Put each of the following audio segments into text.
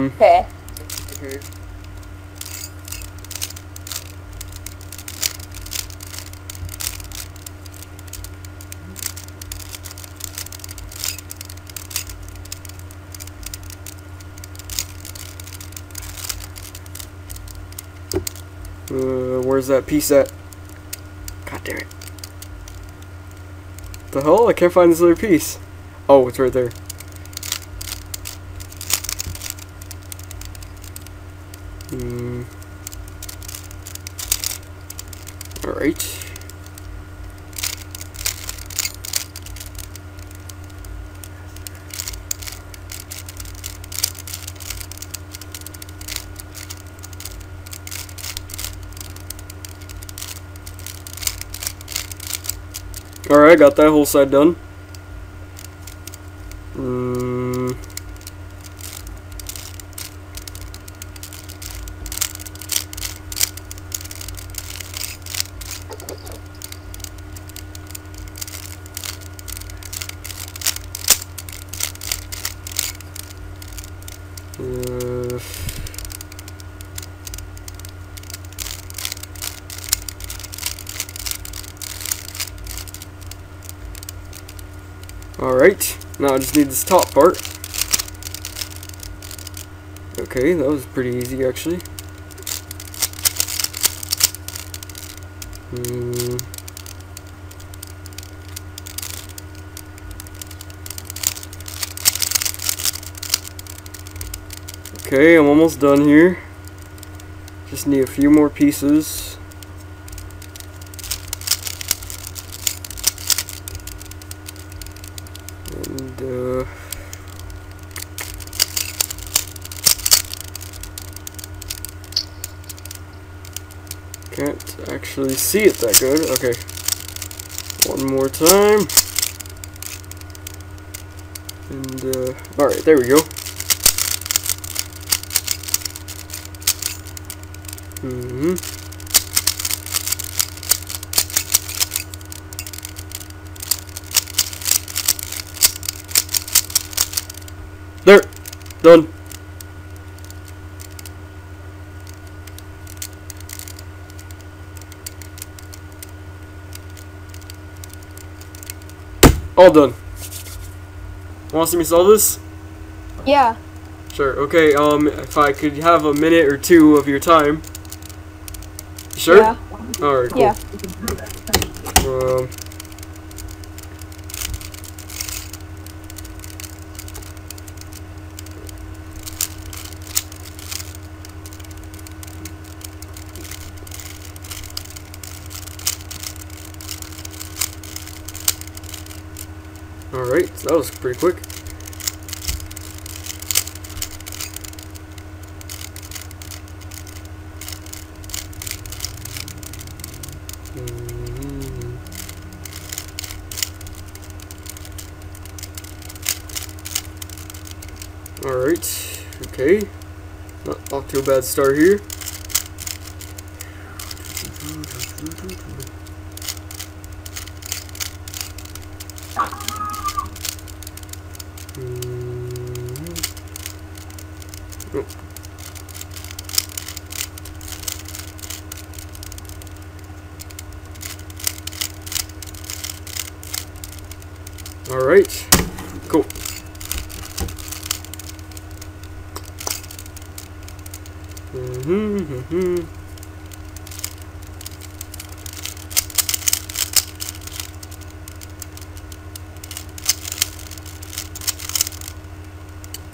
Okay. Okay. Where's that piece at? God damn it. The hell? I can't find this other piece. Oh, it's right there. Alright. Alright, got that whole side done. Alright, now I just need this top part. Okay, that was pretty easy actually. Okay, I'm almost done here. Just need a few more pieces. And can't actually see it that good. Okay. One more time. And alright, there we go. There! Done. All done. Want to see me solve this? Yeah. Sure. Okay, if I could have a minute or two of your time. Sure? Yeah. Alright, cool. Yeah. Alright, so that was pretty quick. Alright, okay. Not off to a bad start here. Alright, cool.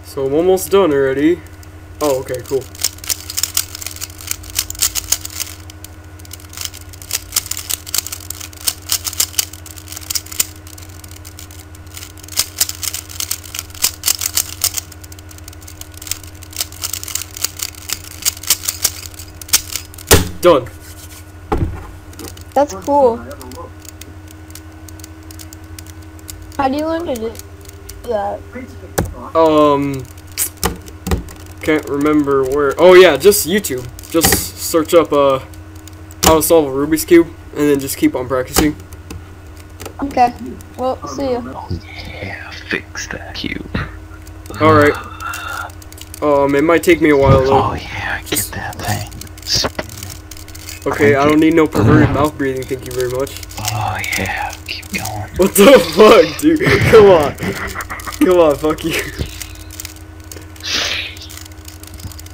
So I'm almost done already. Oh, okay, cool. Done. That's cool. How do you learn to do that? Can't remember where. Oh yeah, just YouTube. Just search up how to solve a Rubik's Cube, and then just keep on practicing. Okay. Well, see you. Yeah, fix that cube. Alright. It might take me a while though. Oh yeah, get that thing. Okay, I don't need no perverted mouth breathing, thank you very much. Oh yeah, keep going. What the fuck, dude? Come on. Come on, fuck you.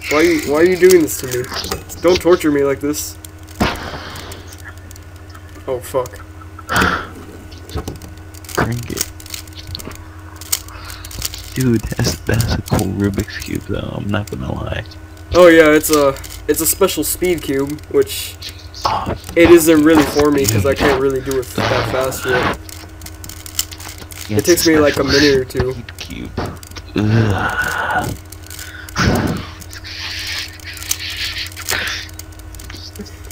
Why are you doing this to me? Don't torture me like this. Oh fuck. Crank it. Dude, that's a cool Rubik's Cube though, I'm not gonna lie. Oh yeah, it's a special speed cube, which Oh, it isn't really for me because I can't really do it that fast yet. yeah, It takes me like a minute or two. Speed Cube. Ugh.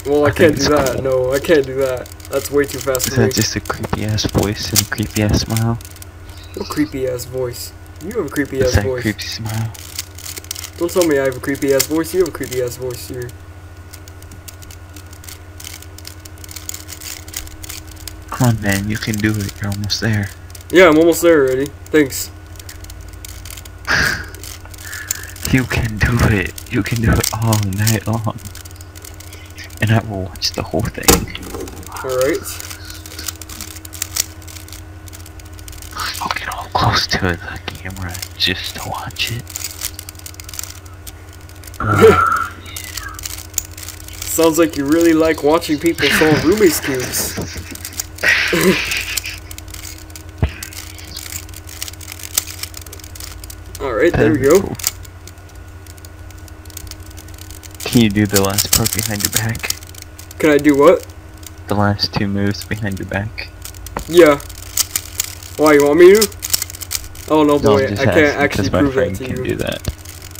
Well, I can't do that. No, I can't do that. That's way too fast Is for me. that just a creepy ass voice and a creepy ass smile? What creepy ass voice? You have a creepy Is ass that voice. creepy smile? Don't tell me I have a creepy ass voice. You have a creepy ass voice here. Come on, man, you can do it. You're almost there. Yeah, I'm almost there already. Thanks. You can do it. You can do it all night long. And I will watch the whole thing. Alright. I'll get all close to the camera just to watch it. Sounds like you really like watching people solve Rubik's Cubes. Alright, there we go. Cool. Can you do the last part behind your back? Can I do what? The last two moves behind your back? Yeah. Why, you want me to? Oh no, boy, I'm just I can't asking actually 'cause my prove that friend to can you. do that.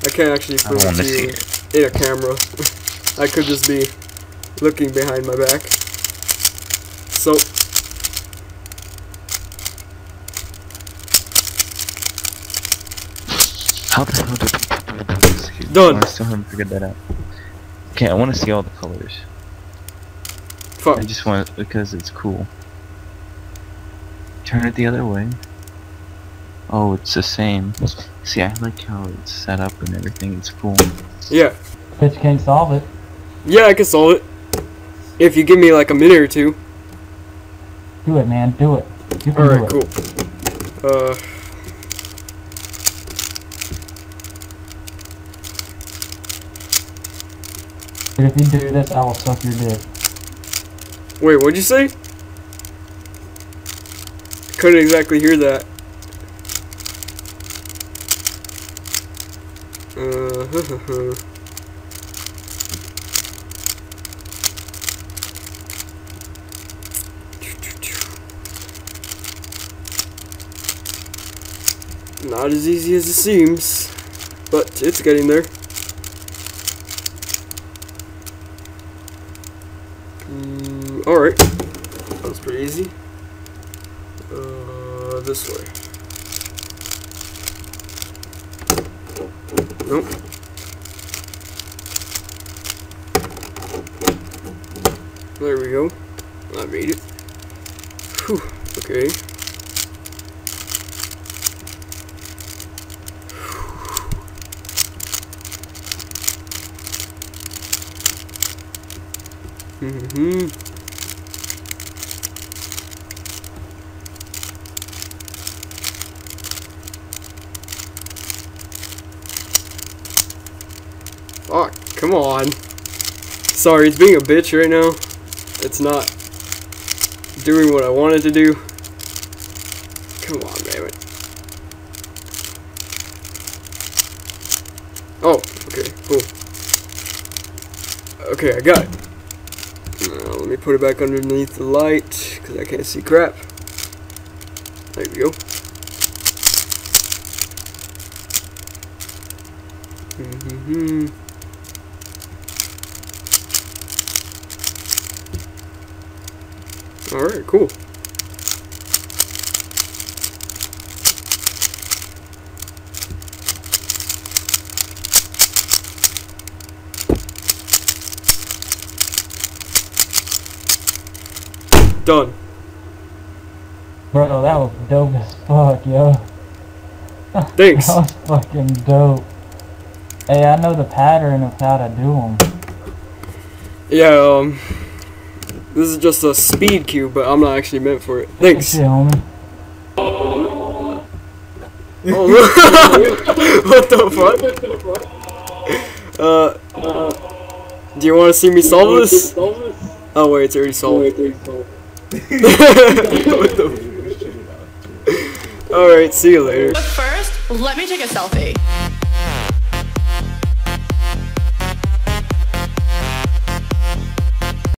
I can't actually I prove want it to to see you it. in a camera. I could just be looking behind my back. So, How the hell do people do this? Done. I still haven't figured that out. Okay, I want to see all the colors. fuck. I just want it because it's cool. Turn it the other way. Oh, it's the same. See, I like how it's set up and everything. It's cool. Yeah. Bet you can't solve it. Yeah, I can solve it. If you give me like a minute or two. Do it, man. Do it. You can Alright, do it. cool. But if you do this, I will suck your dick. Wait, what'd you say? Couldn't exactly hear that. Not as easy as it seems, but it's getting there. Alright, that was pretty easy. This way. Nope. There we go. I made it. Whew. Okay. Oh, come on. Sorry, it's being a bitch right now. It's not doing what I wanted to do. Come on, damn it. Oh, okay, cool. Okay, I got it. Let me put it back underneath the light, because I can't see crap. There we go. Alright, cool. Done. Bro, that was dope as fuck, yo. Thanks. That was fucking dope. Hey, I know the pattern of how to do them. Yeah, this is just a speed cube, but I'm not actually meant for it. Thanks. Shit, homie. Oh, what the fuck? Do you want to see me solve this? Oh wait, it's already solved. What the? Alright, see you later. But first, let me take a selfie.